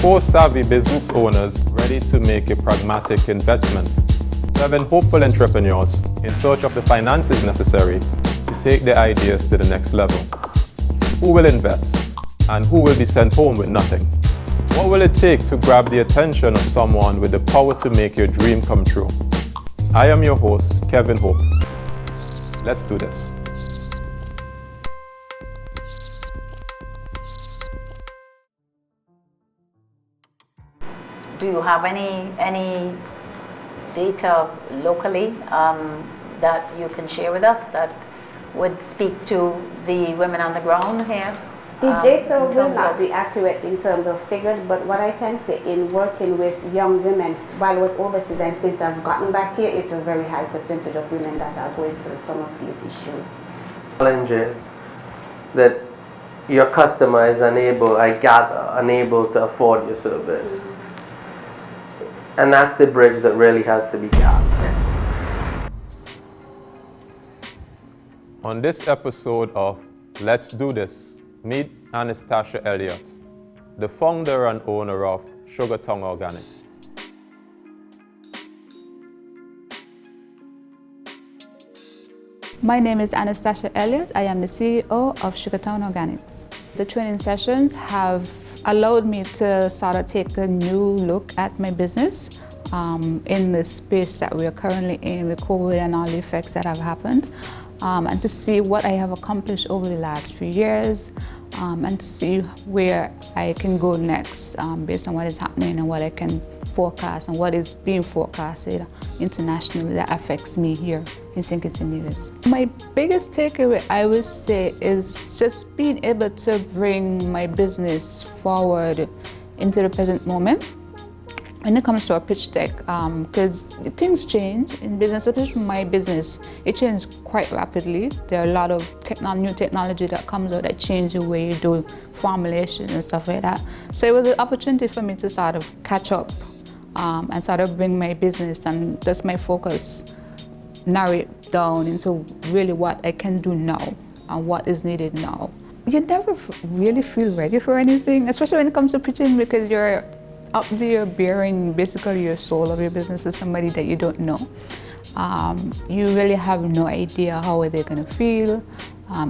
four savvy business owners ready to make a pragmatic investment. Seven hopeful entrepreneurs in search of the finances necessary to take their ideas to the next level. Who will invest and who will be sent home with nothing? What will it take to grab the attention of someone with the power to make your dream come true? I am your host, Kevin Hope. Let's do this. Do you have any data locally that you can share with us that would speak to the women on the ground here? The data will not be accurate in terms of figures, but what I can say in working with young women while I was overseas and since I've gotten back here, it's a very high percentage of women that are going through some of these issues. Challenges that your customer is unable to afford your service. And that's the bridge that really has to be gapped. On this episode of Let's Do This, meet Anastasia Elliott, the founder and owner of Sugartongue Organics. My name is Anastasia Elliott. I am the CEO of Sugartongue Organics. The training sessions have allowed me to sort of take a new look at my business in the space that we are currently in with COVID and all the effects that have happened. And to see what I have accomplished over the last few years, and to see where I can go next based on what is happening and what I can forecast and what is being forecasted internationally that affects me here in St. Kitts and Nevis. My biggest takeaway, I would say, is just being able to bring my business forward into the present moment. When it comes to our pitch deck, because things change in business, especially my business, it changes quite rapidly. There are a lot of new technology that comes out that change the way you do formulation and stuff like that. So it was an opportunity for me to sort of catch up and sort of bring my business and just my focus, narrow it down into really what I can do now and what is needed now. You never really feel ready for anything, especially when it comes to pitching, because you're up there bearing basically your soul of your business to somebody that you don't know. You really have no idea how they're going to feel,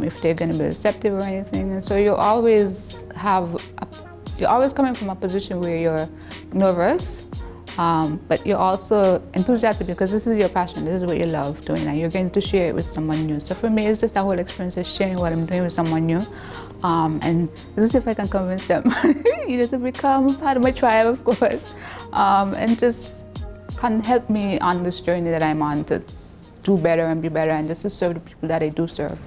if they're going to be receptive or anything. And so you're always coming from a position where you're nervous, but you're also enthusiastic because this is your passion, this is what you love doing, and you're going to share it with someone new. So for me, it's just that whole experience of sharing what I'm doing with someone new. And this is if I can convince them to become part of my tribe, of course, and just can help me on this journey that I'm on to do better and be better and just to serve the people that I do serve.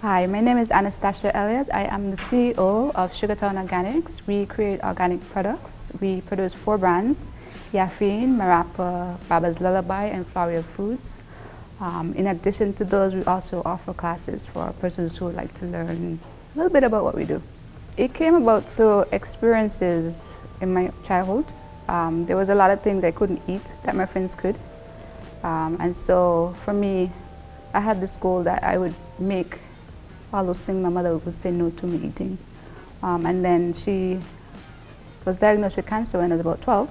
Hi, my name is Anastasia Elliott. I am the CEO of Sugartongue Organics. We create organic products. We produce 4 brands: Yaffine, Marapa, Baba's Lullaby, and Floria Foods. In addition to those, we also offer classes for persons who would like to learn a little bit about what we do. It came about through experiences in my childhood. There was a lot of things I couldn't eat that my friends could. And so for me, I had this goal that I would make all those things my mother would say no to me eating. And then she was diagnosed with cancer when I was about 12.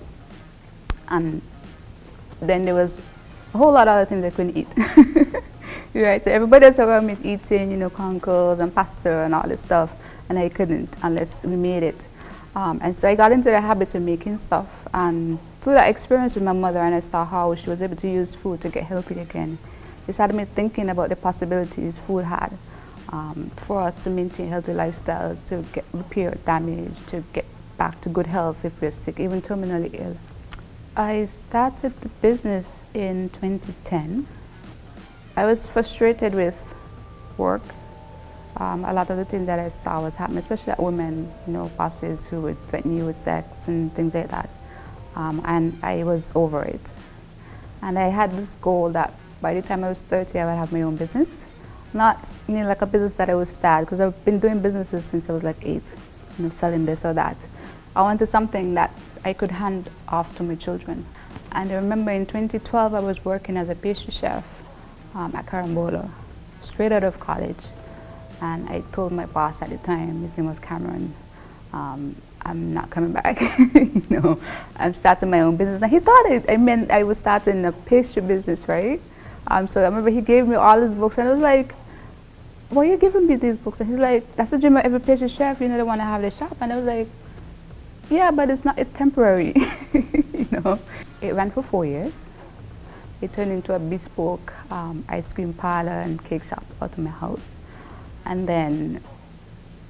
And then there was a whole lot of other things I couldn't eat. Right, so everybody else around me is eating, conkles and pasta and all this stuff, and I couldn't unless we made it. And so I got into the habit of making stuff. And through that experience with my mother, and I saw how she was able to use food to get healthy again, it started me thinking about the possibilities food had for us to maintain healthy lifestyles, to repair damage, to get back to good health if we're sick, even terminally ill. I started the business in 2010. I was frustrated with work. A lot of the things that I saw was happening, especially that women, bosses who would threaten you with sex and things like that. And I was over it. And I had this goal that by the time I was 30, I would have my own business. not like a business that I would start, because I've been doing businesses since I was like 8, selling this or that. I wanted something that I could hand off to my children. And I remember in 2012 I was working as a pastry chef at Carambola, straight out of college. And I told my boss at the time, his name was Cameron, I'm not coming back. I'm starting my own business. And he thought I meant I was starting a pastry business, right? So I remember he gave me all his books, and I was like, why are you giving me these books? And he's like, that's the dream of every pastry chef, they want to have their shop. And I was like, yeah, but it's temporary. It ran for 4 years. It turned into a bespoke ice cream parlor and cake shop out of my house. And then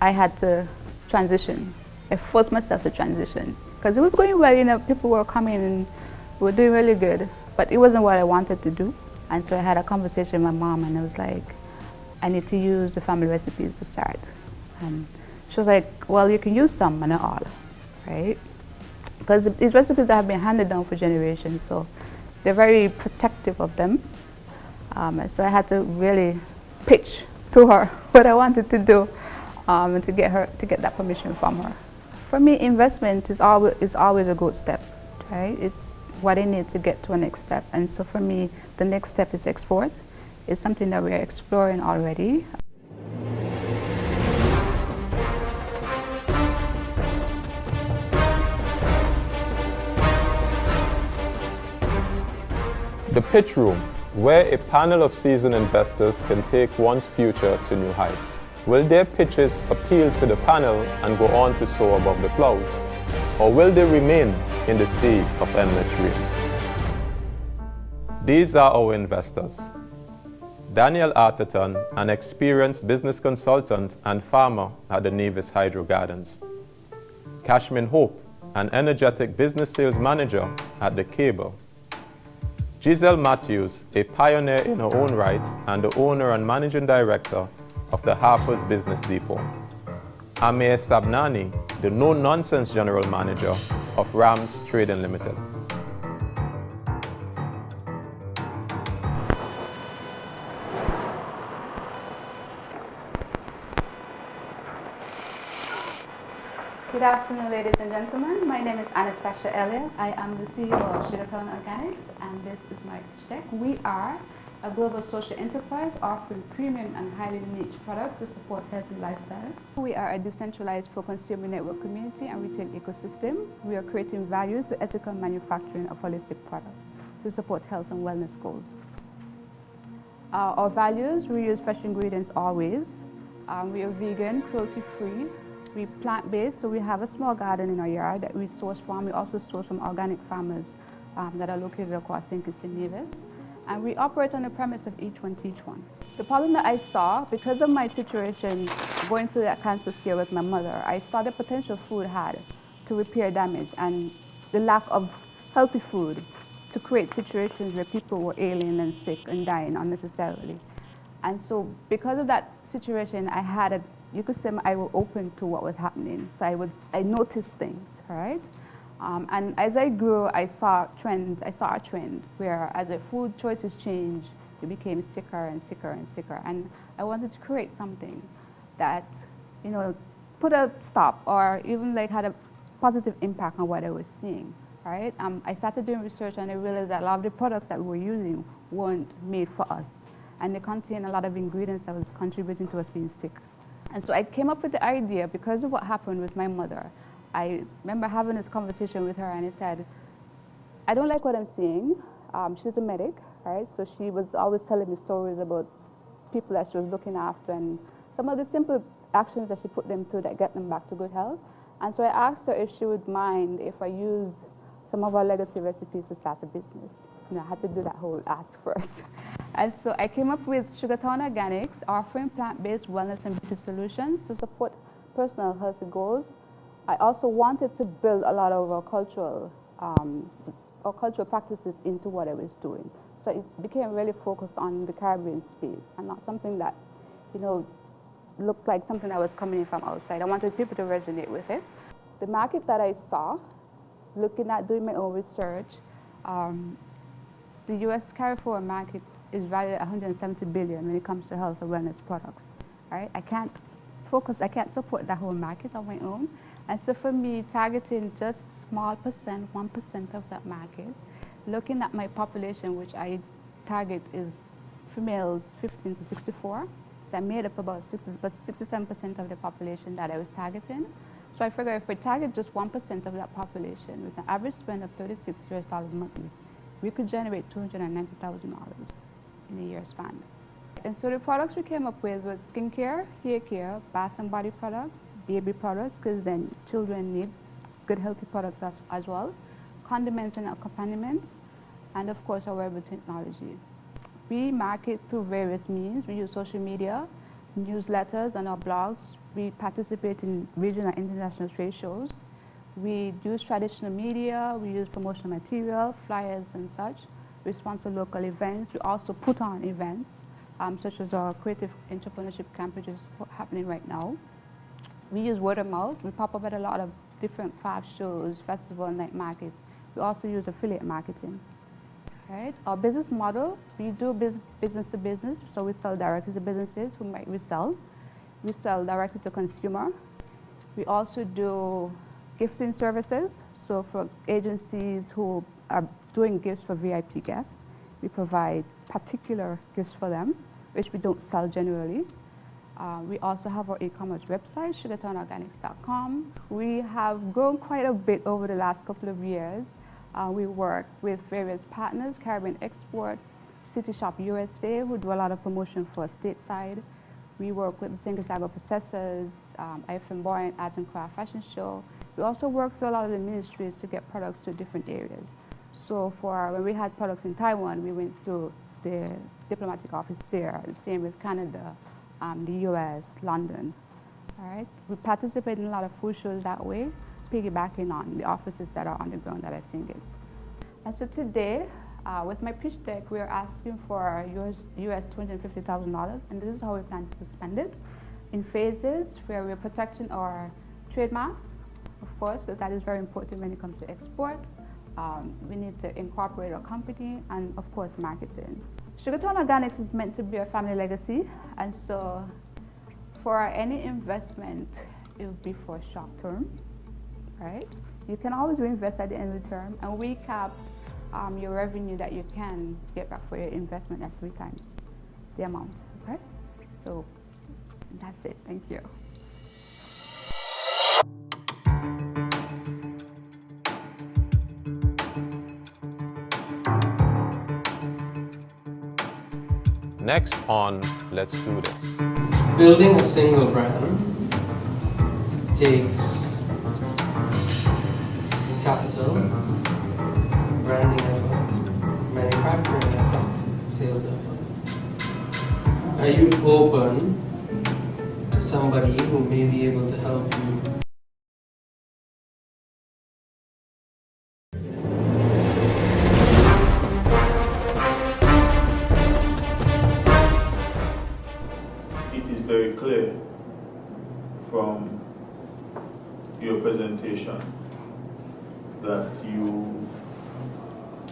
I had to transition. I forced myself to transition because it was going well. People were coming and we were doing really good, but it wasn't what I wanted to do. And so I had a conversation with my mom, and I was like, I need to use the family recipes to start. And she was like, well, you can use some, but not all, right? Because these recipes have been handed down for generations, so they're very protective of them. And so I had to really pitch to her what I wanted to do, and to get that permission from her. For me, investment is always a good step, right? It's what I need to get to a next step. And so for me, the next step is export. It's something that we are exploring already. The pitch room, where a panel of seasoned investors can take one's future to new heights. Will their pitches appeal to the panel and go on to soar above the clouds? Or will they remain in the sea of endless dreams? These are our investors. Daniel Arterton, an experienced business consultant and farmer at the Nevis Hydro Gardens. Cashmin Hope, an energetic business sales manager at the Cable. Giselle Matthews, a pioneer in her own right and the owner and managing director of the Harper's Business Depot. Amir Sabnani, the no-nonsense general manager of Rams Trading Limited. Good afternoon, ladies and gentlemen. My name is Anastasia Elliott. I am the CEO of Sugartown Organics, and this is my pitch deck. We are a global social enterprise offering premium and highly niche products to support healthy lifestyles. We are a decentralized pro-consumer network community and retail ecosystem. We are creating value through ethical manufacturing of holistic products to support health and wellness goals. Our values, we use fresh ingredients always. We are vegan, cruelty-free. We plant-based, so we have a small garden in our yard that we source from. We also source from organic farmers that are located across St. Kitts and Nevis. And we operate on the premise of each one teach one. The problem that I saw, because of my situation going through that cancer scare with my mother, I saw the potential food had to repair damage and the lack of healthy food to create situations where people were ailing and sick and dying unnecessarily. And so because of that situation, you could say I was open to what was happening. So I noticed things, right? And as I grew, I saw a trend where as the food choices changed, we became sicker and sicker and sicker. And I wanted to create something that, put a stop or even had a positive impact on what I was seeing, right? I started doing research and I realized that a lot of the products that we were using weren't made for us. And they contain a lot of ingredients that was contributing to us being sick. And so I came up with the idea because of what happened with my mother. I remember having this conversation with her and I said, I don't like what I'm seeing. She's a medic, right? So she was always telling me stories about people that she was looking after and some of the simple actions that she put them through that get them back to good health. And so I asked her if she would mind if I used some of our legacy recipes to start a business. I had to do that whole ask first. And so I came up with Sugartown Organics, offering plant-based wellness and beauty solutions to support personal healthy goals. I also wanted to build a lot of our cultural practices into what I was doing. So it became really focused on the Caribbean space and not something that, looked like something that was coming in from outside. I wanted people to resonate with it. The market that I saw, looking at doing my own research, the U.S. Carrefour market is valued at 170 billion when it comes to health and wellness products. Right? I can't support that whole market on my own. And so for me, targeting just a small percent, 1% of that market, looking at my population, which I target is females 15 to 64, so I made up about 67% of the population that I was targeting. So I figure if we target just 1% of that population with an average spend of $36 monthly, we could generate $290,000 in a year span. And so the products we came up with was skincare, hair care, bath and body products, baby products, because then children need good healthy products as well, condiments and accompaniments, and of course our wearable technology. We market through various means. We use social media, newsletters, and our blogs. We participate in regional and international trade shows. We use traditional media. We use promotional material, flyers and such. We sponsor local events. We also put on events, such as our creative entrepreneurship camp, which is happening right now. We use word of mouth. We pop up at a lot of different craft shows, festival, and night markets. We also use affiliate marketing. Right. Our business model, we do business to business, so we sell directly to businesses who might resell. We sell directly to consumer. We also do gifting services, so for agencies who are doing gifts for VIP guests, we provide particular gifts for them, which we don't sell generally. We also have our e-commerce website, sugartownorganics.com. We have grown quite a bit over the last couple of years. We work with various partners, Caribbean Export, City Shop USA, who do a lot of promotion for stateside. We work with the Singasago Processors, IFM Boy, Art and Craft Fashion Show. We also work through a lot of the ministries to get products to different areas. So when we had products in Taiwan, we went through the diplomatic office there, the same with Canada, the US, London. All right? We participate in a lot of food shows that way, piggybacking on the offices that are on the ground that are singers. And so today, with my pitch deck, we are asking for US $250,000, and this is how we plan to spend it, in phases where we're protecting our trademarks, of course, because that is very important when it comes to export. We need to incorporate our company, and of course, marketing. Sugartown Organics is meant to be a family legacy, and so for any investment, it will be for short term. Right? You can always reinvest at the end of the term and recap your revenue that you can get back for your investment at 3 times the amount. Okay? So that's it. Thank you. Next on Let's Do This. Building a single brand takes capital, branding effort, manufacturing effort, sales effort. Are you open to somebody who may be able to help you? It is very clear from your presentation that you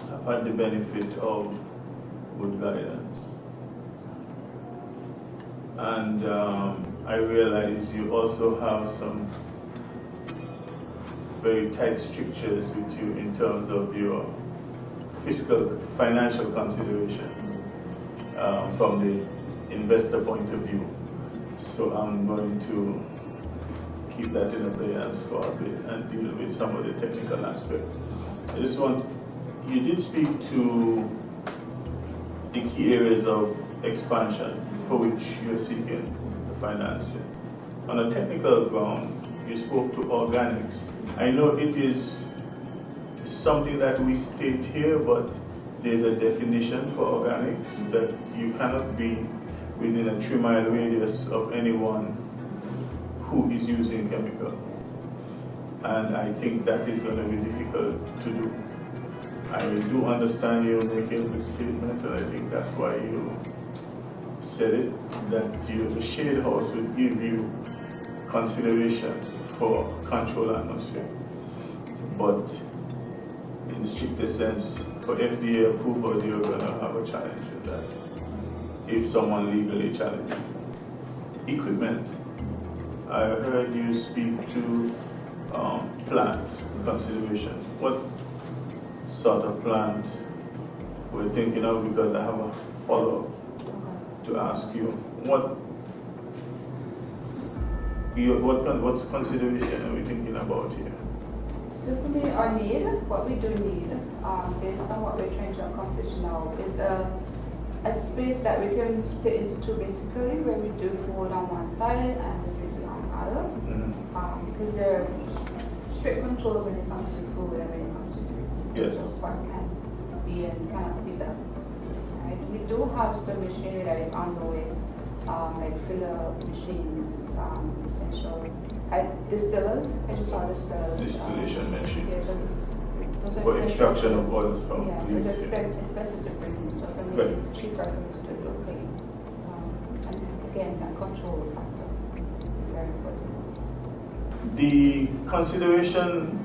have had the benefit of good guidance. And I realize you also have some very tight strictures with you in terms of your financial considerations from the investor point of view. So I'm going to keep that in abeyance for a bit and deal with some of the technical aspects. You did speak to the key areas of expansion for which you're seeking the financing. On a technical ground, you spoke to organics. I know it is something that we state here, but there's a definition for organics that you cannot be within a 3-mile radius of anyone who is using chemical. And I think that is going to be difficult to do. I do understand you making the statement, and I think that's why you said it, that the shade house would give you consideration for controlled atmosphere. But in the strictest sense, for FDA approval, you're going to have a challenge with that. if someone legally challenged. Equipment. I heard you speak to plant consideration. What sort of plant we're thinking of? Because I have a follow-up to ask you. What's consideration are we thinking about here? So for me, our need, what we do need, based on what we're trying to accomplish now, is a space that we can split into two basically, where we do food on one side and the music on the other. Because there are strict control when it comes to food and when it comes to music. Yes. So what can be and cannot be done. Right? We do have some machinery that is on the way, like filler machines, essential. Distillers, I just saw distillers. Distillation machine. Yeah, those are For expensive. extraction of oils from Yeah, leaves. it's expensive to bring in, so for me Right. it's cheaper for me to do it locally. And again, that control factor is very important. The consideration,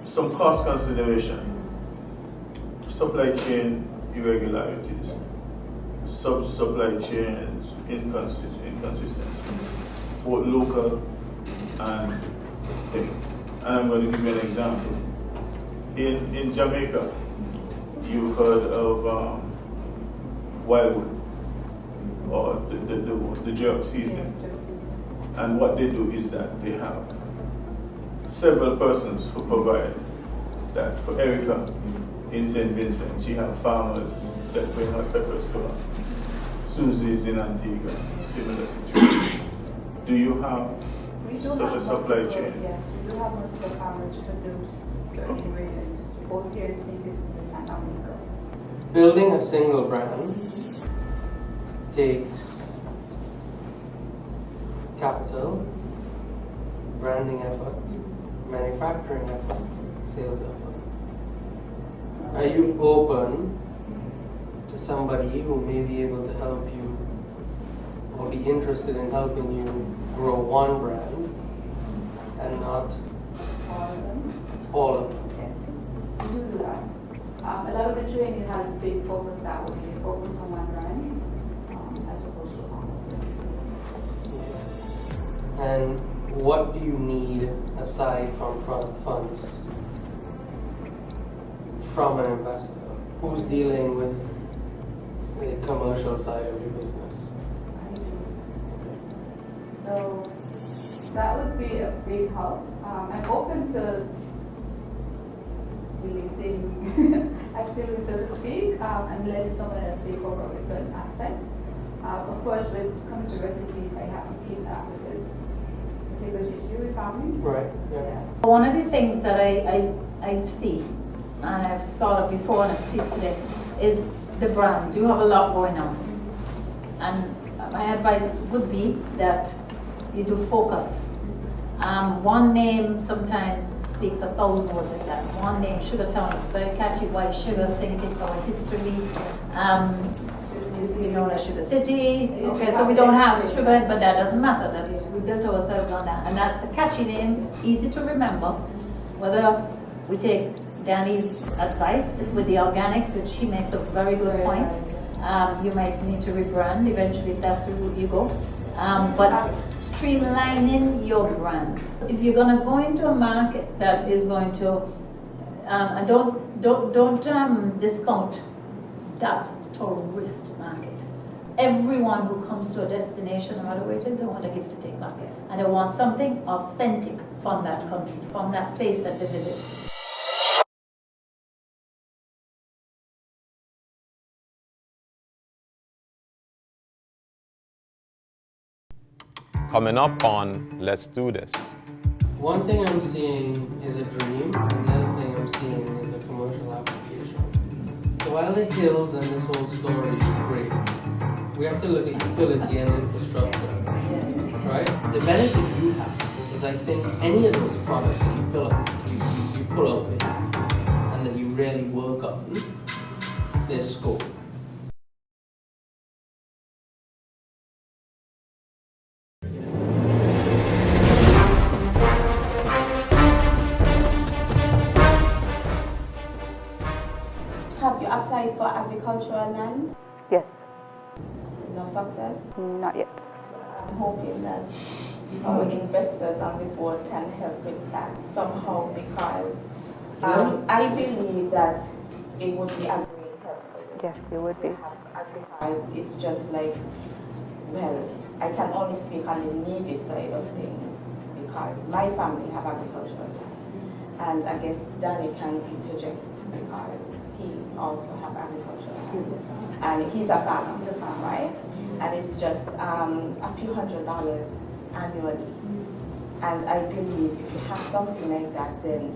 some cost consideration, supply chain irregularities, supply chains inconsistency, both local and thing. And I'm going to give you an example. In Jamaica, you've heard of Wildwood or the jerk seasoning. And what they do is that they have several persons who provide that. For Erica in St. Vincent, she has farmers that bring her peppers to her. Susie's in Antigua, similar situation. Do you have We do such have a supply multiple- chain? Yes, we do have multiple farmers who produce certain Okay. ingredients, both here in St. Vincent and Santa Monica. Building a single brand takes capital, branding effort, manufacturing effort, sales effort. Are you open to somebody who may be able to help you or be interested in helping you grow one brand and not All of them? all of them? Yes, we do that. A lot of the training has big focus that way, they focus on one brand as opposed to all of them. And what do you need aside from funds from an investor who's dealing with the commercial side of your business? I do. So that would be a big help. I'm open to releasing activities, so to speak, and letting someone else take over with certain aspects. Of course, when it comes to recipes, I have to keep that because it's a particular issue with farming. Right. Yeah. Yes. One of the things that I see, and I've thought of before and I see it today, is the brands. You have a lot going on. And my advice would be that you do focus. One name sometimes speaks 1,000 words like that. One name, Sugartown, very catchy, White Sugar, singing it's our history. Used to be known as Sugar City. Okay, so we don't have sugar, but that doesn't matter. We built ourselves on that. And that's a catchy name, easy to remember. Whether we take Danny's advice with the organics, which he makes a very good point. You might need to rebrand eventually if that's the route you go. But streamlining your brand. If you're going to go into a market that is going to, and don't discount that tourist market. Everyone who comes to a destination, no matter where it is, they want a gift to take back. And they want something authentic from that country, from that place that they visit. Coming up on Let's Do This. One thing I'm seeing is a dream, and the other thing I'm seeing is a commercial application. So while the hills and this whole story is great, we have to look at utility and infrastructure, right? The benefit you have is I think any of those products that you pull out with and that you really work on, their scope. Have you applied for agricultural land? Yes. success. Not yet. I'm hoping that our investors on the board can help with that somehow, because I believe that it would be a great help for you. Yes, it would be. Advertise. It's just like, well, I can only speak on the Navy side of things because my family have agricultural land. And I guess Danny can interject because he also have agricultural land. And he's a farmer, right? And it's just a few $100s annually. And I believe if you have something like that, then,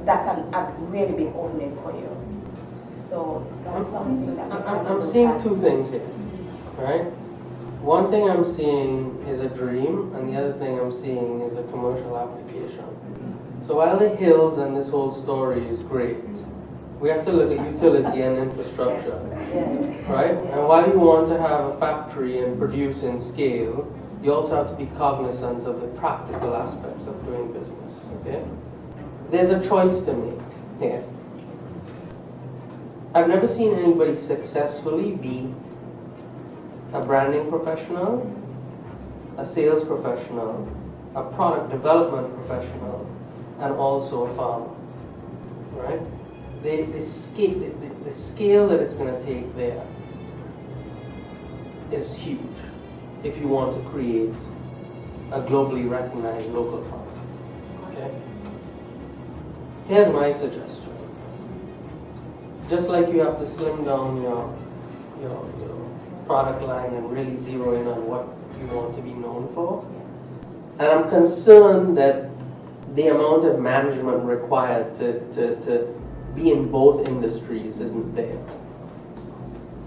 that's a really big opening for you. So that's something that I'm seeing two things here, right? One thing I'm seeing is a dream, and the other thing I'm seeing is a commercial application. So while the hills and this whole story is great, we have to look at utility and infrastructure, right? And while you want to have a factory and produce in scale, you also have to be cognizant of the practical aspects of doing business, okay? There's a choice to make here. I've never seen anybody successfully be a branding professional, a sales professional, a product development professional, and also a farmer, right? The scale that it's going to take there is huge if you want to create a globally recognized local product, okay? Here's my suggestion. Just like you have to slim down your product line and really zero in on what you want to be known for. And I'm concerned that the amount of management required to be in both industries isn't there.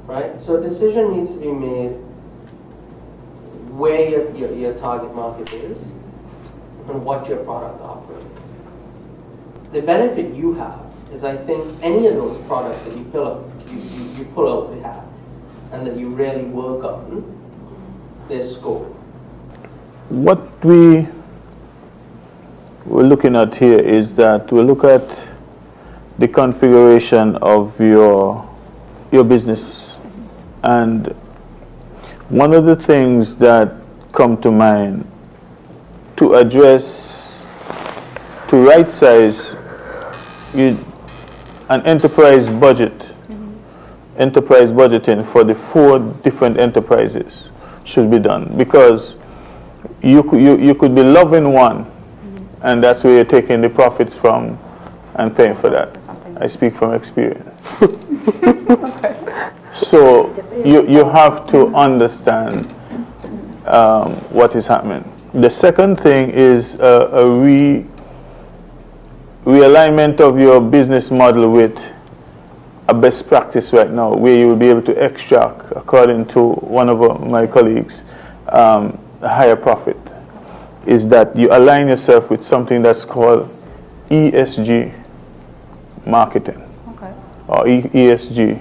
Right? So a decision needs to be made where your target market is and what your product offering is. The benefit you have is, I think, any of those products that you pull out the hat and that you really work on, their scope. What we're looking at here is that we look at the configuration of your business, and one of the things that come to mind to right size an enterprise budget, enterprise budgeting for the 4 different enterprises should be done, because you could be loving one, and that's where you're taking the profits from and paying for that. I speak from experience. So you have to understand what is happening. The second thing is a realignment of your business model with a best practice right now, where you will be able to extract, according to one of my colleagues, a higher profit, is that you align yourself with something that's called ESG marketing, or ESG.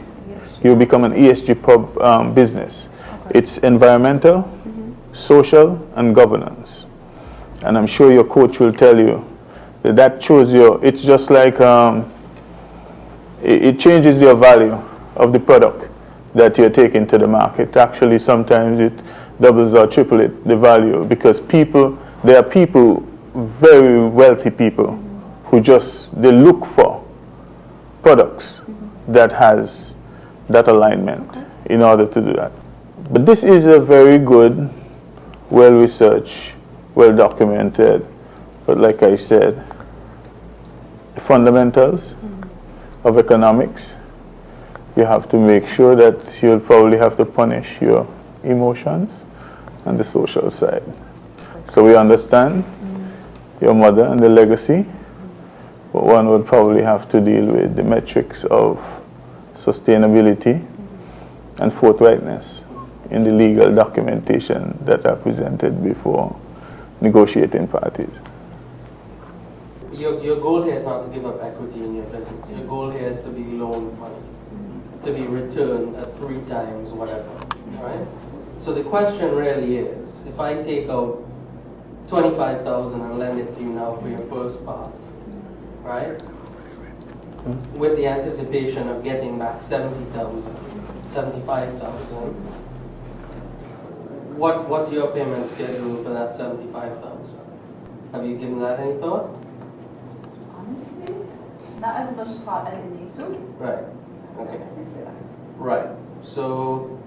You become an ESG business. It's environmental, social, and governance. And I'm sure your coach will tell you that shows you, it's just like, it changes your value of the product that you're taking to the market. Actually, sometimes it doubles or triples the value, because there are people, very wealthy people, who they look for products that has that alignment in order to do that. But this is a very good, well-researched, well-documented, but like I said, the fundamentals of economics. You have to make sure that you'll probably have to punish your emotions and the social side. So we understand your mother and the legacy, but one would probably have to deal with the metrics of sustainability and forthrightness in the legal documentation that are presented before negotiating parties. Your goal here is not to give up equity in your business. Your goal here is to be loaned money, to be returned at 3 times whatever, right? So the question really is, if I take out $25,000 and lend it to you now for your first part, right? with the anticipation of getting back 70,000, 75,000. What's your payment schedule for that 75,000? Have you given that any thought? Honestly, not as much thought as you need to. Right. Okay. Essentially that. Right. So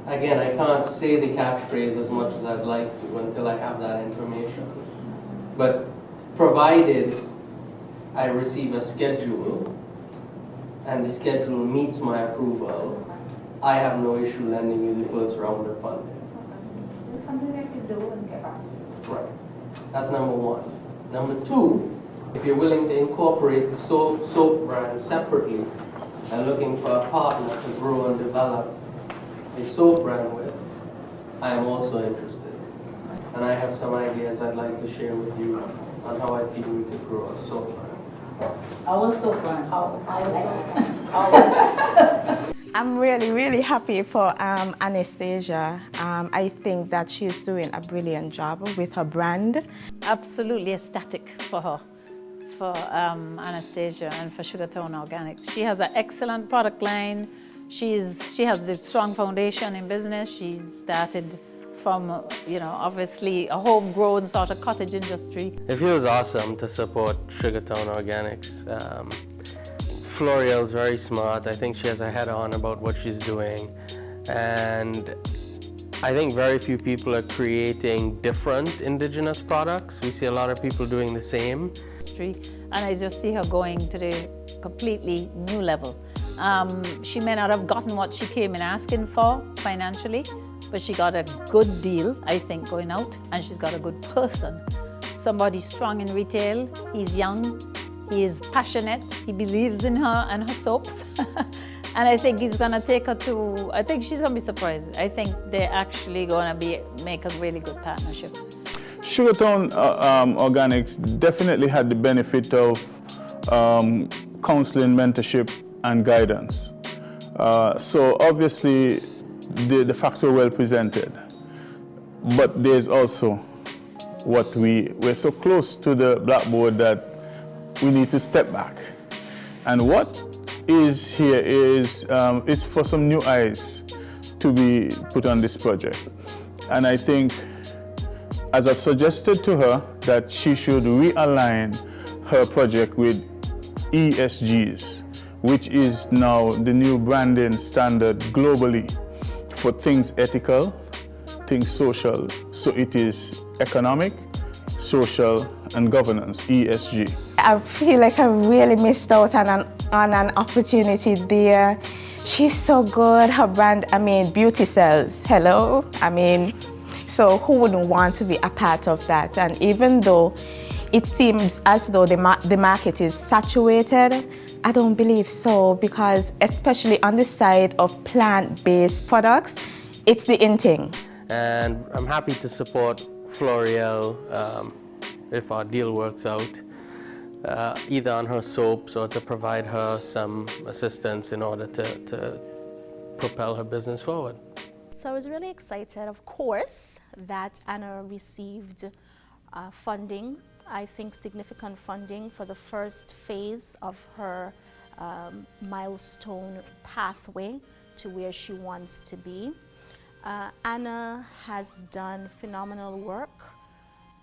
again, I can't say the catchphrase as much as I'd like to until I have that information. But provided I receive a schedule and the schedule meets my approval, I have no issue lending you the first round of funding. It's something I can do and get back. Right. That's number one. Number two, if you're willing to incorporate the soap brand separately and looking for a partner to grow and develop a soap brand with, I am also interested. And I have some ideas I'd like to share with you on how I feel we could grow a soap brand. Our soap brand. I'm really, really happy for Anastasia. I think that she's doing a brilliant job with her brand. Absolutely ecstatic for her, for Anastasia and for Sugartown Organics. She has an excellent product line. She has a strong foundation in business. She's started from, obviously a homegrown sort of cottage industry. It feels awesome to support Sugartown Organics. Floriel's very smart. I think she has a head on about what she's doing. And I think very few people are creating different indigenous products. We see a lot of people doing the same. And I just see her going to the completely new level. She may not have gotten what she came in asking for financially, but she got a good deal, I think, going out, and she's got a good person. Somebody strong in retail. He's young, he is passionate, he believes in her and her soaps. And I think he's gonna take her to, I think she's gonna be surprised. I think they're actually gonna make a really good partnership. Sugartown Organics definitely had the benefit of counseling, mentorship, and guidance. So obviously the facts were well presented, but there's also what we're so close to the blackboard that we need to step back. And what is here is it's for some new eyes to be put on this project. And I think, as I've suggested to her, that she should realign her project with ESGs, which is now the new branding standard globally for things ethical, things social. So it is economic, social, and governance, ESG. I feel like I really missed out on an opportunity there. She's so good. Her brand, Beauty Cells, hello? So who wouldn't want to be a part of that? And even though it seems as though the market is saturated, I don't believe so, because especially on the side of plant-based products, it's the in thing. And I'm happy to support Floriel if our deal works out, either on her soaps or to provide her some assistance in order to propel her business forward. So I was really excited, of course, that Anna received funding, I think significant funding for the first phase of her milestone pathway to where she wants to be. Anna has done phenomenal work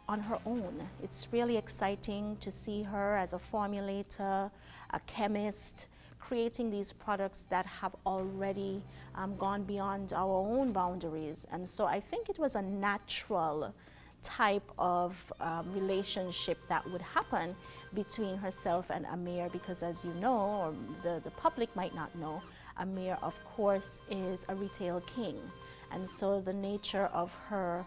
on her own. It's really exciting to see her as a formulator, a chemist, creating these products that have already gone beyond our own boundaries. And so I think it was a natural type of relationship that would happen between herself and Amir, because as you know, or the public might not know, Amir, of course, is a retail king. And so the nature of her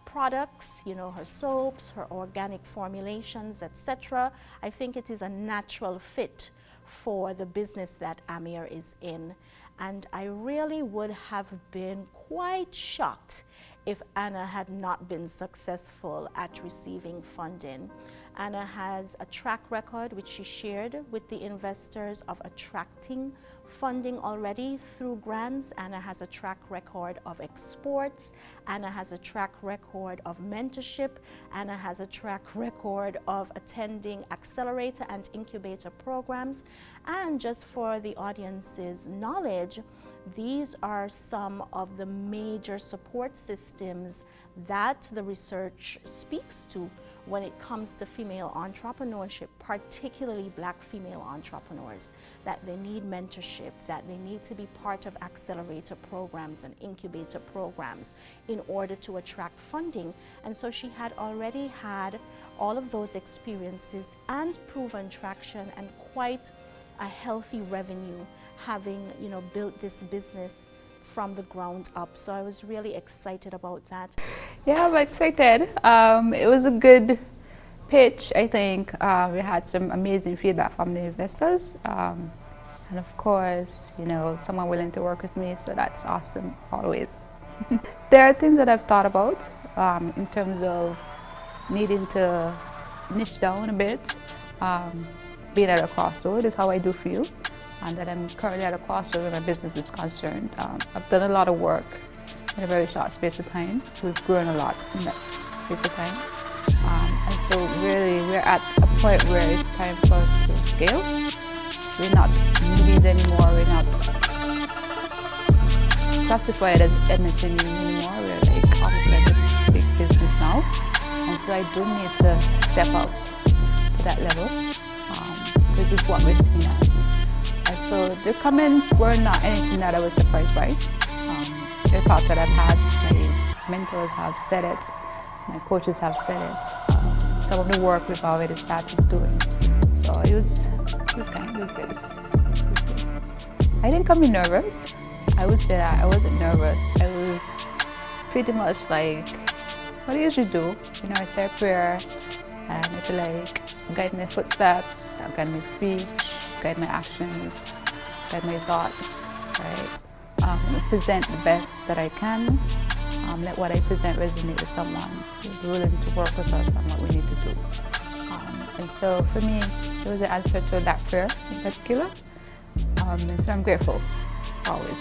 products, her soaps, her organic formulations, etc., I think it is a natural fit for the business that Amir is in. And I really would have been quite shocked if Anna had not been successful at receiving funding. Anna has a track record which she shared with the investors of attracting funding already through grants. Anna has a track record of exports. Anna has a track record of mentorship. Anna has a track record of attending accelerator and incubator programs. And just for the audience's knowledge, these are some of the major support systems that the research speaks to when it comes to female entrepreneurship, particularly Black female entrepreneurs, that they need mentorship, that they need to be part of accelerator programs and incubator programs in order to attract funding. And so she had already had all of those experiences and proven traction and quite a healthy revenue, having built this business from the ground up. So I was really excited about that. Yeah, I'm excited. It was a good pitch, I think. We had some amazing feedback from the investors. And of course, someone willing to work with me, so that's awesome, always. There are things that I've thought about in terms of needing to niche down a bit. Being at a crossroad is how I do feel, and that I'm currently at a crossroad where my business is concerned. I've done a lot of work in a very short space of time. We've grown a lot in that space of time. And so really we're at a point where it's time for us to scale. We're not newbies anymore, we're not classified as MSME anymore, we're almost like a big business now. And so I do need to step up to that level. This is what we're seeing as. And so the comments were not anything that I was surprised by. The thoughts that I've had, my mentors have said it, my coaches have said it. Some of the work we've already started doing. So it was good. I didn't come in nervous. I would say that I wasn't nervous. I was pretty much like what I usually do. I say a prayer and I feel guide my footsteps, guide my speech, guide my actions, guide my thoughts, right? Present the best that I can. Let what I present resonate with someone who's willing to work with us on what we need to do. And so for me, it was the answer to that prayer in particular. And so I'm grateful, always.